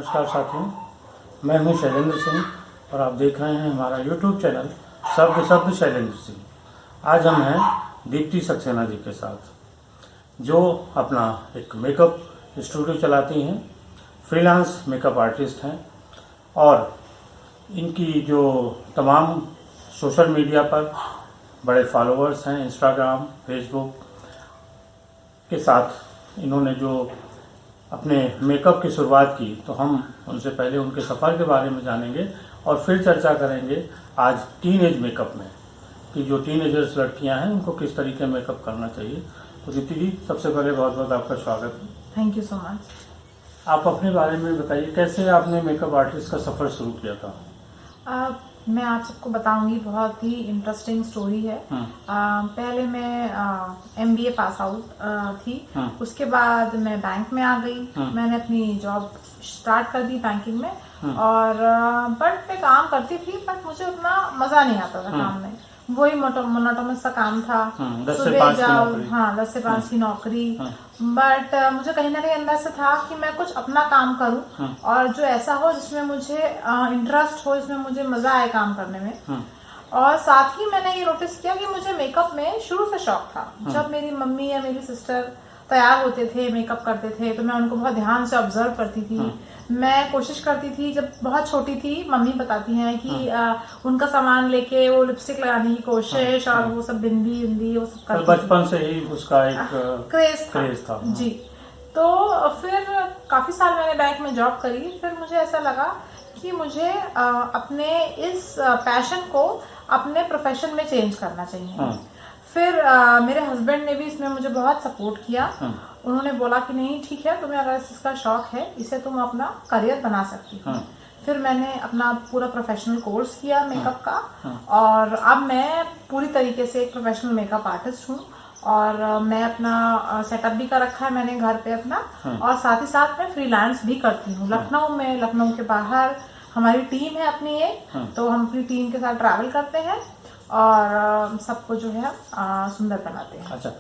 नमस्कार साथियों, मैं हूं शैलेंद्र सिंह और आप देख रहे हैं हमारा YouTube चैनल शब्द शैलेंद्र सिंह। आज हम हैं दीप्ति सक्सेना जी के साथ, जो अपना एक मेकअप स्टूडियो चलाती हैं, फ्रीलांस मेकअप आर्टिस्ट हैं और इनकी जो तमाम सोशल मीडिया पर बड़े फॉलोअर्स हैं, इंस्टाग्राम, फेसबुक के साथ इन्होंने जो अपने मेकअप की शुरुआत की, तो हम उनसे पहले उनके सफ़र के बारे में जानेंगे और फिर चर्चा करेंगे आज टीनेज मेकअप में कि जो टीनेजर्स लड़कियां हैं उनको किस तरीके मेकअप करना चाहिए। तो दीप्ति जी, सबसे पहले बहुत बहुत आपका स्वागत है। Thank you so much. आप अपने बारे में बताइए, कैसे आपने मेकअप आर्टिस्ट का सफ़र शुरू किया था? मैं आप सबको बताऊंगी, बहुत ही इंटरेस्टिंग स्टोरी है। पहले मैं MBA पास आउट थी। उसके बाद मैं बैंक में आ गई। मैंने अपनी जॉब स्टार्ट कर दी बैंकिंग में और बट मैं काम करती थी, बट मुझे उतना मजा नहीं आता था काम में। वही मोनोटोनस सा काम था, 10 से सुबह 5 जाओ, 10 से 5 की नौकरी। बट मुझे कहीं ना कहीं अंदर से था कि मैं कुछ अपना काम करूं और जो ऐसा हो जिसमें मुझे इंटरेस्ट हो, जिसमें मुझे मजा आए काम करने में। और साथ ही मैंने ये नोटिस किया कि मुझे मेकअप में शुरू से शौक था। जब मेरी मम्मी या मेरी सिस्टर तैयार होते थे, मेकअप करते थे, तो मैं उनको बहुत ध्यान से ऑब्जर्व करती थी। मैं कोशिश करती थी, जब बहुत छोटी थी, मम्मी बताती हैं कि उनका सामान लेके वो लिपस्टिक लगाने की कोशिश और वो सब बिंदी वो सब करती बचपन से ही उसका एक क्रेज था। जी। तो फिर काफी साल मैंने बैंक में जॉब करी। फिर मुझे ऐसा लगा कि मुझे अपने इस पैशन को अपने प्रोफेशन में चेंज करना चाहिए। फिर मेरे हस्बैंड ने भी इसमें मुझे बहुत सपोर्ट किया। उन्होंने बोला कि नहीं, ठीक है, तुम्हें अगर इसका शौक है, इसे तुम अपना करियर बना सकती हो। फिर मैंने अपना पूरा प्रोफेशनल कोर्स किया मेकअप का और अब मैं पूरी तरीके से एक प्रोफेशनल मेकअप आर्टिस्ट हूँ। और मैं अपना सेटअप भी कर रखा है मैंने घर पे अपना, और साथ ही साथ मैं फ्रीलांस भी करती हूँ लखनऊ में, लखनऊ के बाहर। हमारी टीम है अपनी एक, तो हम अपनी टीम के साथ ट्रैवल करते हैं और सबको जो है सुंदर बनाते हैं। अच्छा,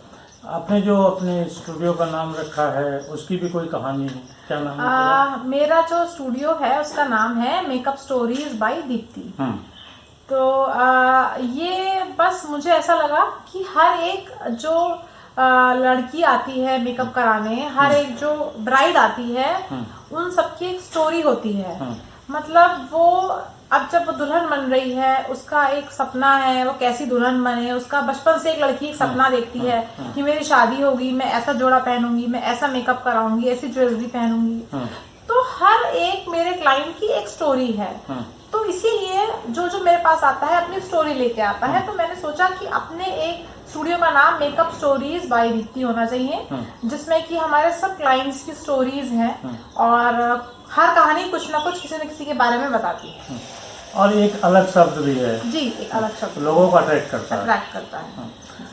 आपने जो अपने स्टूडियो का नाम रखा है उसकी भी कोई कहानी है? क्या नाम है? मेरा जो स्टूडियो है उसका नाम है मेकअप स्टोरीज बाय दीप्ति। तो ये बस मुझे ऐसा लगा कि हर एक जो लड़की आती है मेकअप कराने, हर एक जो ब्राइड आती है, उन सबकी एक स्टोरी होती है। मतलब वो अब जब वो दुल्हन बन रही है, उसका एक सपना है वो कैसी दुल्हन बने। उसका बचपन से एक लड़की एक सपना देखती है कि मेरी शादी होगी, मैं ऐसा जोड़ा पहनूंगी, मैं ऐसा मेकअप कराऊंगी, ऐसी ज्वेलरी पहनूंगी। तो हर एक मेरे क्लाइंट की एक स्टोरी है। तो इसीलिए जो मेरे पास आता है अपनी स्टोरी लेके आता है। तो मैंने सोचा कि अपने एक स्टूडियो का नाम मेकअप स्टोरीज बाय दीप्ति होना चाहिए, जिसमें कि हमारे सब क्लाइंट्स की स्टोरीज हैं और हर कहानी कुछ ना कुछ किसी न किसी के बारे में बताती है। और एक अलग शब्द भी है। जी, एक अलग शब्द लोगों को अट्रैक्ट करता है।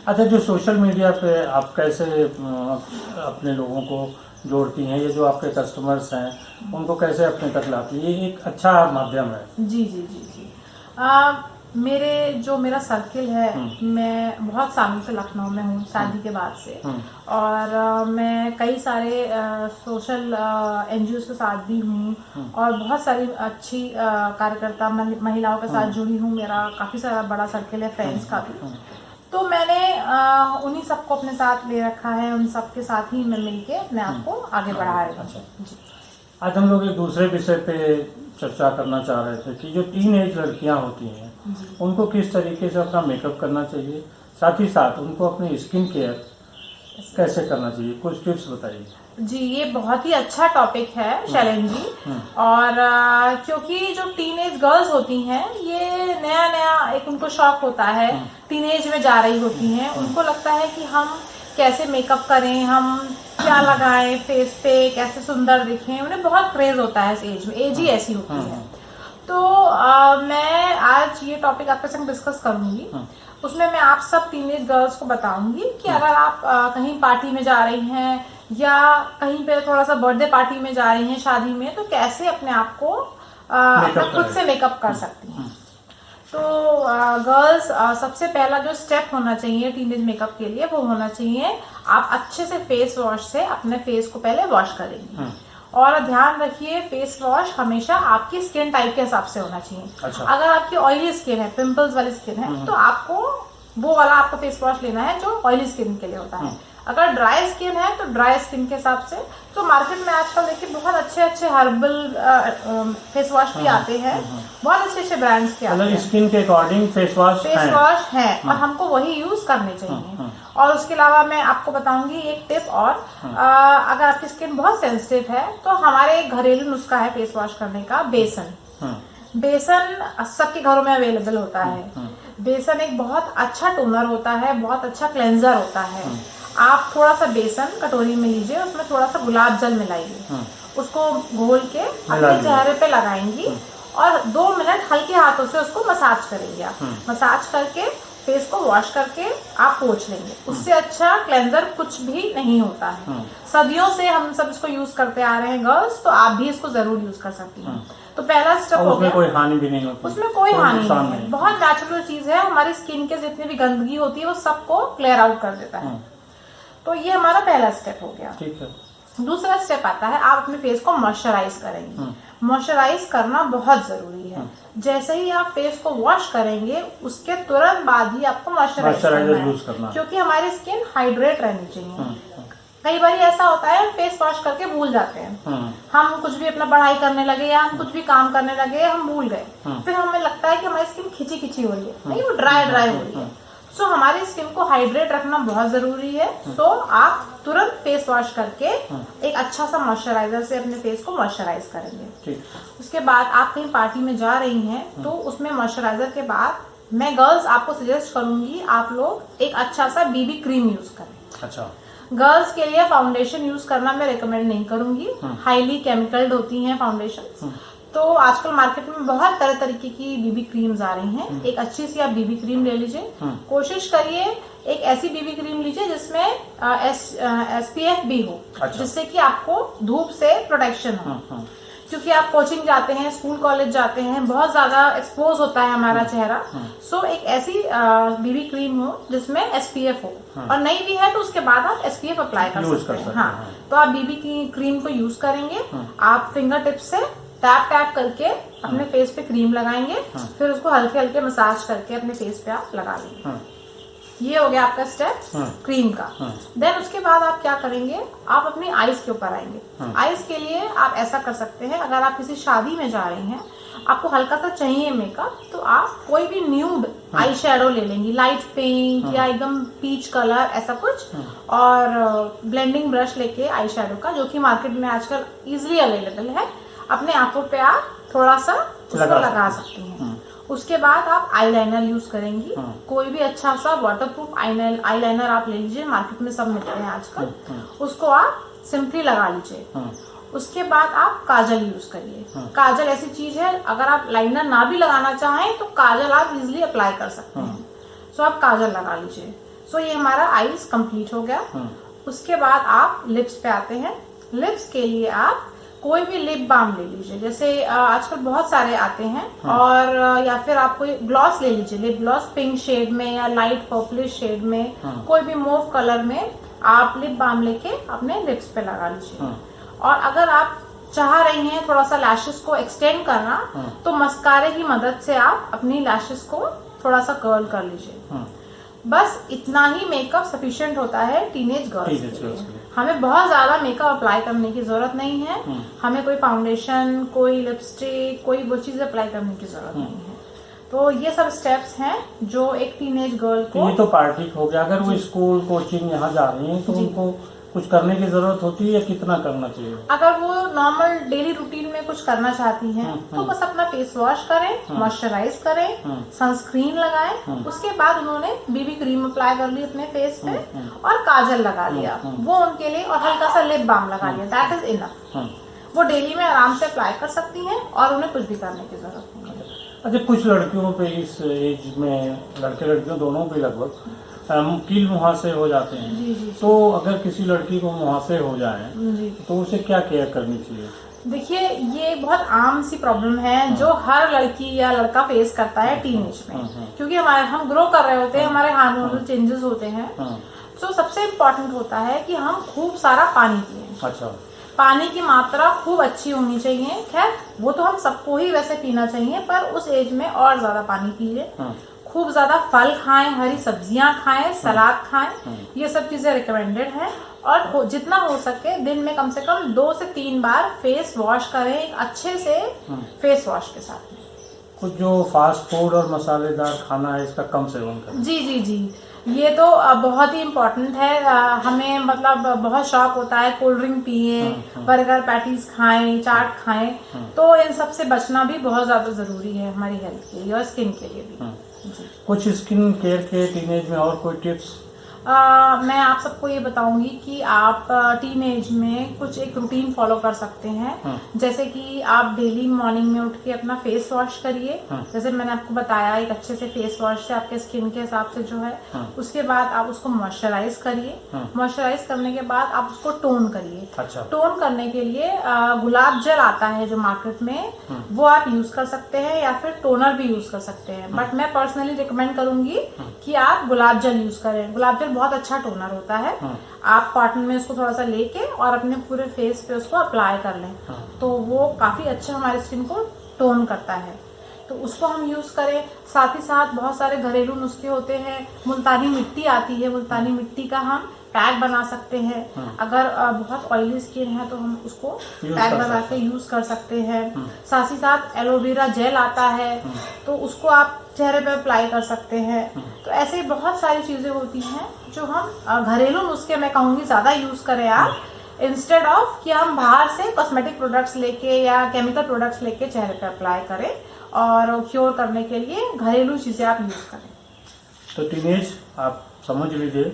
अच्छा, जो सोशल मीडिया पे आप कैसे अपने लोगों को जोड़ती हैं, ये जो आपके कस्टमर्स हैं उनको कैसे अपने तक लाती हैं? ये एक अच्छा माध्यम है। जी जी जी जी। मेरा सर्किल है, मैं बहुत सालों से लखनऊ में हूँ, शादी के बाद से। और मैं कई सारे सोशल NGOs के साथ भी हूँ और बहुत सारी अच्छी कार्यकर्ता महिलाओं के साथ जुड़ी हूँ। मेरा काफी सारा बड़ा सर्किल है फ्रेंड्स का भी। तो मैंने उन्हीं सबको अपने साथ ले रखा है, उन सबके साथ ही मैं मिलके अपने आप को आगे बढ़ा रही हूँ। आज हम लोग एक दूसरे विषय पे चर्चा करना चाह रहे थे कि जो टीनेज लड़कियां होती हैं उनको किस तरीके से अपना मेकअप करना चाहिए, साथ ही साथ उनको अपनी स्किन केयर कैसे करना चाहिए, कुछ टिप्स बताइए। जी, ये बहुत ही अच्छा टॉपिक है शैलेंद्र जी। और क्योंकि जो टीनेज गर्ल्स होती हैं, ये नया एक उनको शौक होता है, टीनेज में जा रही होती हैं। उनको लगता है कि हम कैसे मेकअप करें, हम क्या लगाएं फेस पे, कैसे सुंदर दिखें। उन्हें बहुत क्रेज होता है इस एज में, एज ही ऐसी होती है। तो मैं आज ये टॉपिक आपके संग डिस्कस करूंगी। उसमें मैं आप सब टीनेज गर्ल्स को बताऊंगी कि अगर आप कहीं पार्टी में जा रही हैं या कहीं पे थोड़ा सा बर्थडे पार्टी में जा रही हैं, शादी में, तो कैसे अपने आप को खुद से मेकअप कर सकती हैं। तो गर्ल्स, सबसे पहला जो स्टेप होना चाहिए टीनेज मेकअप के लिए, वो होना चाहिए आप अच्छे से फेस वॉश से अपने फेस को पहले वॉश करेंगे। और ध्यान रखिए फेस वॉश हमेशा आपकी स्किन टाइप के हिसाब से होना चाहिए। अच्छा। अगर आपकी ऑयली स्किन है, पिंपल्स वाली स्किन है, तो आपको वो वाला आपको फेस वॉश लेना है जो ऑयली स्किन के लिए होता है। अगर ड्राई स्किन है तो ड्राई स्किन के हिसाब से, तो मार्केट में आजकल देखिए बहुत अच्छे अच्छे हर्बल फेस वॉश भी आते हैं, बहुत अच्छे अच्छे ब्रांड्स के आते हैं। स्किन के अकॉर्डिंग फेस वॉश है और हमको वही यूज करने चाहिए। और उसके अलावा मैं आपको बताऊंगी एक टिप और, अगर आपकी स्किन बहुत सेंसिटिव है तो हमारे एक घरेलू नुस्खा है फेस वॉश करने का, बेसन। बेसन सबके घरों में अवेलेबल होता है। बेसन एक बहुत अच्छा टोनर होता है, बहुत अच्छा क्लेंजर होता है। आप थोड़ा सा बेसन कटोरी में लीजिए, उसमें थोड़ा सा गुलाब जल मिलाइए, उसको घोल के अपने चेहरे पे लगाएंगी और 2 मिनट हल्के हाथों से उसको मसाज करेंगे। आप मसाज करके फेस को वॉश करके आप पोंछ लेंगे। उससे अच्छा क्लेंजर कुछ भी नहीं होता है। सदियों से हम सब इसको यूज करते आ रहे हैं गर्ल्स, तो आप भी इसको जरूर यूज कर सकती हैं। तो पहला स्टेप हो गया, कोई हानि भी नहीं होती, उसमें कोई हानि नहीं है, बहुत नेचुरल चीज है। हमारी स्किन के जितनी भी गंदगी होती है वो सबको क्लियर आउट कर देता है। तो ये हमारा पहला स्टेप हो गया। ठीक है। दूसरा स्टेप आता है, आप अपने फेस को मॉइस्चराइज करेंगे। मॉइस्चराइज करना बहुत जरूरी है। जैसे ही आप फेस को वॉश करेंगे उसके तुरंत बाद ही आपको मॉइस्चराइजर यूज करना है, क्योंकि हमारी स्किन हाइड्रेट रहनी चाहिए। कई बार ऐसा होता है फेस वॉश करके भूल जाते हैं, हम कुछ भी अपना पढ़ाई करने लगे या हम कुछ भी काम करने लगे, हम भूल गए, फिर हमें लगता है कि हमारी स्किन खिंची खिंची हो रही है, नहीं, वो ड्राई हो रही है। सो हमारी स्किन को हाइड्रेट रखना बहुत जरूरी है। सो आप तुरंत फेस वॉश करके एक अच्छा सा मॉइस्चराइजर से अपने फेस को मॉइस्चराइज करेंगे। उसके बाद आप कहीं पार्टी में जा रही हैं तो उसमें मॉइस्चराइजर के बाद मैं गर्ल्स आपको सजेस्ट करूंगी आप लोग एक अच्छा सा बीबी क्रीम यूज करें। अच्छा। गर्ल्स के लिए फाउंडेशन यूज करना मैं रिकमेंड नहीं करूंगी, हाईली केमिकल्ड होती हैं फाउंडेशन। तो आजकल मार्केट में बहुत तरह तरीके की बीबी क्रीम्स आ रही हैं। एक अच्छी सी आप बीबी क्रीम ले लीजिए। कोशिश करिए एक ऐसी बीबी क्रीम लीजिए जिसमें SPF भी हो। अच्छा। जिससे कि आपको धूप से प्रोटेक्शन हो, क्योंकि आप कोचिंग जाते हैं, स्कूल कॉलेज जाते हैं, बहुत ज्यादा एक्सपोज होता है हमारा चेहरा। सो एक ऐसी बीबी क्रीम हो जिसमें SPF हो, और नहीं भी है तो उसके बाद आप SPF अप्लाई कर सकते हैं। हाँ, तो आप बीबी क्रीम को यूज करेंगे। आप फिंगर टिप से टैप करके अपने फेस पे क्रीम लगाएंगे, फिर उसको हल्के हल्के मसाज करके अपने फेस पे आप लगा लेंगे। ये हो गया आपका स्टेप क्रीम का। देन उसके बाद आप क्या करेंगे, आप अपनी आईज के ऊपर आएंगे। आईज के लिए आप ऐसा कर सकते हैं, अगर आप किसी शादी में जा रहे हैं, आपको हल्का सा चाहिए मेकअप, तो आप कोई भी न्यूड आई शेडो ले लेंगी, लाइट पिंक या एकदम पीच कलर ऐसा कुछ, और ब्लेंडिंग ब्रश लेके आई शेडो का, जो कि मार्केट में आजकल इजिली अवेलेबल है, अपने आंखों पे आप थोड़ा सा उसको लगा सकती हैं। उसके बाद आप आईलाइनर यूज करेंगी। कोई भी अच्छा सा वाटरप्रूफ आईलाइनर आप ले लीजिए, मार्केट में सब मिलते हैं आजकल, उसको आप सिंपली लगा लीजिए। उसके बाद आप काजल यूज करिए। काजल ऐसी चीज है, अगर आप लाइनर ना भी लगाना चाहें तो काजल आप इजिली अप्लाई कर सकते हैं। सो आप काजल लगा लीजिए। सो ये हमारा आईज कंप्लीट हो गया। उसके बाद आप लिप्स पे आते हैं। लिप्स के लिए आप कोई भी लिप बाम ले लीजिए, जैसे आजकल बहुत सारे आते हैं, और या फिर आप कोई ग्लॉस ले लीजिए, लिप ग्लॉस पिंक शेड में या लाइट पर्पलिश शेड में, कोई भी मूव कलर में आप लिप बाम लेके अपने लिप्स पे लगा लीजिए। और अगर आप चाह रही हैं थोड़ा सा लैशेस को एक्सटेंड करना, तो मस्कारे की मदद से आप अपनी लैशेस को थोड़ा सा कर्ल कर लीजिए। बस इतना ही मेकअप सफिशिएंट होता है टीनेज गर्ल्स के लिए। हमें बहुत ज्यादा मेकअप अप्लाई करने की जरूरत नहीं है। हमें कोई फाउंडेशन, कोई लिपस्टिक, कोई वो चीज अप्लाई करने की जरूरत नहीं है। तो ये सब स्टेप्स हैं जो एक टीनेज गर्ल को। ये तो पार्टी हो गया। अगर वो स्कूल कोचिंग यहाँ जा रही हैं तो उनको कुछ करने की जरूरत होती है या कितना करना चाहिए? अगर वो नॉर्मल डेली रूटीन में कुछ करना चाहती हैं तो बस अपना फेस वॉश करें, मॉइस्चराइज करें, सनस्क्रीन लगाएं, उसके बाद उन्होंने बीबी क्रीम अप्लाई कर ली अपने फेस पे और काजल लगा लिया वो उनके लिए, और हल्का सा लिप बाम लगा लिया, दैट इज इनफ। वो डेली में आराम से अप्लाई कर सकती हैं और उन्हें कुछ भी करने की जरूरत नहीं है। अच्छा, कुछ लड़कियों पे इस एज में, लड़के लड़कियों दोनों पे लगभग कील मुहासे हो जाते हैं। जी। तो अगर किसी लड़की को मुहासे हो जाए तो उसे क्या केयर करनी चाहिए? देखिए, ये बहुत आम सी प्रॉब्लम है जो हर लड़की या लड़का फेस करता है टीनेज में, क्योंकि हम ग्रो कर रहे होते हैं, हमारे हार्मोनल चेंजेस होते हैं। तो सबसे इम्पोर्टेंट होता है कि हम खूब सारा पानी पिए। अच्छा। पानी की मात्रा खूब अच्छी होनी चाहिए। खैर वो तो हम सबको ही वैसे पीना चाहिए, पर उस एज में और ज्यादा पानी पीजिए। खूब ज्यादा फल खाएं, हरी सब्जियां खाएं, सलाद खाएं, ये सब चीजें रिकमेंडेड है। और जितना हो सके दिन में कम से कम 2 से 3 बार फेस वॉश करें एक अच्छे से फेस वॉश के साथ में। कुछ जो फास्ट फूड और मसालेदार खाना है इसका कम सेवन करें। जी जी जी, ये तो बहुत ही इम्पोर्टेंट है। हमें मतलब बहुत शौक होता है कोल्ड ड्रिंक पिए, बर्गर पैटीज खाएं, चाट खाएं, तो इन सब से बचना भी बहुत ज्यादा जरूरी है हमारी हेल्थ के लिए और स्किन के लिए भी। जी। कुछ स्किन केयर के टीनेज में और कोई टिप्स? मैं आप सबको ये बताऊंगी कि आप टीनेज में कुछ एक रूटीन फॉलो कर सकते हैं। जैसे कि आप डेली मॉर्निंग में उठ के अपना फेस वॉश करिए। जैसे मैंने आपको बताया एक अच्छे से फेस वॉश से आपके स्किन के हिसाब से जो है। उसके बाद आप उसको मॉइस्चराइज करिए। मॉइस्चराइज करने के बाद आप उसको टोन करिए। अच्छा। टोन करने के लिए गुलाब जल आता है जो मार्केट में, वो आप यूज कर सकते हैं या फिर टोनर भी यूज कर सकते हैं। बट मैं पर्सनली रिकमेंड करूंगी कि आप गुलाब जल यूज करें। गुलाब जल बहुत अच्छा टोनर होता है। आप कॉटन में उसको थोड़ा सा लेके और अपने पूरे फेस पे उसको अप्लाई कर लें, तो वो काफी अच्छा हमारे स्किन को टोन करता है, तो उसको हम यूज करें। साथ ही साथ बहुत सारे घरेलू नुस्खे होते हैं। मुल्तानी मिट्टी आती है, मुल्तानी मिट्टी का हम पैक बना सकते हैं। अगर बहुत ऑयली स्किन है तो हम उसको पैक बना के यूज कर सकते हैं। साथ ही साथ एलोवेरा जेल आता है, तो उसको आप चेहरे पे अप्लाई कर सकते हैं। तो ऐसे बहुत सारी चीजें होती हैं जो हम घरेलू नुस्खे मैं कहूंगी ज्यादा यूज करें आप, इंस्टेड ऑफ कि हम बाहर से कॉस्मेटिक प्रोडक्ट्स लेके या केमिकल प्रोडक्ट्स लेके चेहरे पे अप्लाई करें। और क्योर करने के लिए घरेलू चीजें आप यूज करें। तो टीनेज आप समझ लीजिए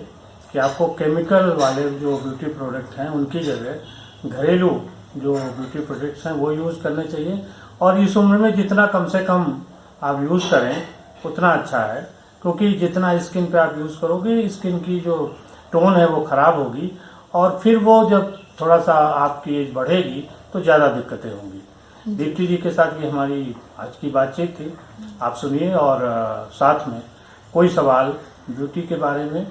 कि आपको केमिकल वाले जो ब्यूटी प्रोडक्ट हैं उनकी जगह घरेलू जो ब्यूटी प्रोडक्ट्स हैं वो यूज़ करने चाहिए। और इस उम्र में जितना कम से कम आप यूज़ करें उतना अच्छा है, क्योंकि जितना स्किन पे आप यूज़ करोगे स्किन की जो टोन है वो ख़राब होगी, और फिर वो जब थोड़ा सा आपकी एज बढ़ेगी तो ज़्यादा दिक्कतें होंगी। दीप्ति जी के साथ ये हमारी आज की बातचीत थी। आप सुनिए, और साथ में कोई सवाल ब्यूटी के बारे में,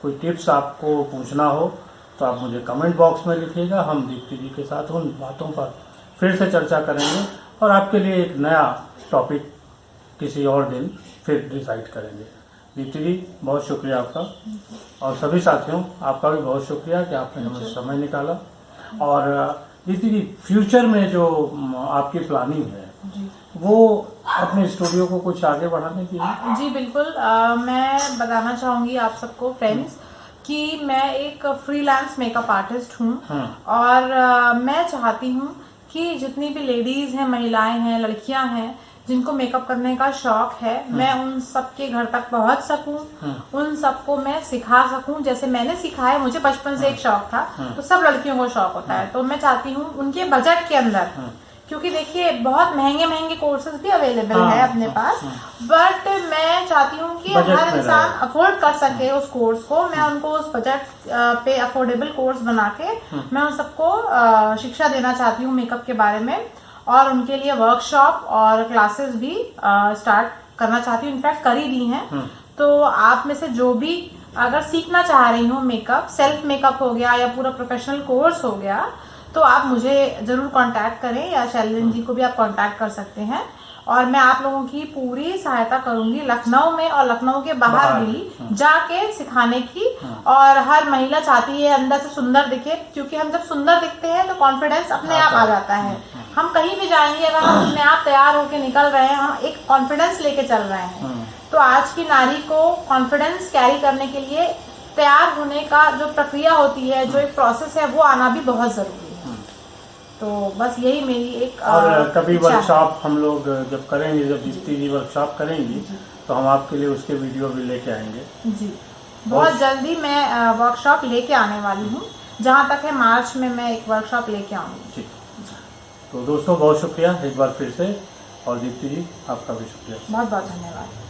कोई टिप्स आपको पूछना हो तो आप मुझे कमेंट बॉक्स में लिखिएगा। हम दीप्ति जी के साथ उन बातों पर फिर से चर्चा करेंगे और आपके लिए एक नया टॉपिक किसी और दिन फिर डिसाइड करेंगे। दीप्ति जी बहुत शुक्रिया आपका, और सभी साथियों आपका भी बहुत शुक्रिया कि आपने हमें समय निकाला। और दीप्ति जी फ्यूचर में जो आपकी प्लानिंग है वो अपने स्टूडियो को कुछ आगे बढ़ाने की है? जी बिल्कुल। मैं बताना चाहूंगी आप सबको फ्रेंड्स कि मैं एक फ्रीलांस मेकअप आर्टिस्ट हूँ। और मैं चाहती हूँ कि जितनी भी लेडीज हैं, महिलाएं हैं, लड़कियां हैं जिनको मेकअप करने का शौक है, मैं उन सबके घर तक पहुंच सकूं, उन सबको मैं सिखा सकूं। जैसे मैंने सीखा है, मुझे बचपन से एक शौक था, तो सब लड़कियों को शौक होता है। तो मैं चाहती हूँ उनके बजट के अंदर, क्योंकि देखिए बहुत महंगे महंगे कोर्सेज भी अवेलेबल है अपने पास, बट मैं चाहती हूँ कि हर इंसान अफोर्ड कर सके उस कोर्स को। मैं उनको उस बजट पे अफोर्डेबल कोर्स बना के मैं उन सबको शिक्षा देना चाहती हूँ मेकअप के बारे में, और उनके लिए वर्कशॉप और क्लासेस भी स्टार्ट करना चाहती हूँ। इनफैक्ट कर ही दी हैं। तो आप में से जो भी अगर सीखना चाह रही हो मेकअप, सेल्फ मेकअप हो गया या पूरा प्रोफेशनल कोर्स हो गया, तो आप मुझे जरूर कांटेक्ट करें, या शैलेंद्र जी को भी आप कांटेक्ट कर सकते हैं। और मैं आप लोगों की पूरी सहायता करूंगी लखनऊ में और लखनऊ के बाहर भी जाके सिखाने की। और हर महिला चाहती है अंदर से सुंदर दिखे, क्योंकि हम जब सुंदर दिखते हैं तो कॉन्फिडेंस अपने आप आ जाता है। हम कहीं भी जाएंगे अगर हम अपने आप तैयार होके निकल रहे हैं, हम एक कॉन्फिडेंस लेके चल रहे हैं, तो आज की नारी को कॉन्फिडेंस कैरी करने के लिए तैयार होने का जो प्रक्रिया होती है, जो एक प्रोसेस है, वो आना भी बहुत जरूरी है। तो बस यही मेरी एक और कभी वर्कशॉप हम लोग जब करेंगे, जब दीप्ति जी वर्कशॉप करेंगी तो हम आपके लिए उसके वीडियो भी लेके आएंगे। जी बहुत जल्दी मैं वर्कशॉप लेके आने वाली हूँ। जहाँ तक है मार्च में मैं एक वर्कशॉप लेके आऊंगी। तो दोस्तों बहुत शुक्रिया एक बार फिर से, और दीप्ति जी आपका भी शुक्रिया। बहुत बहुत धन्यवाद।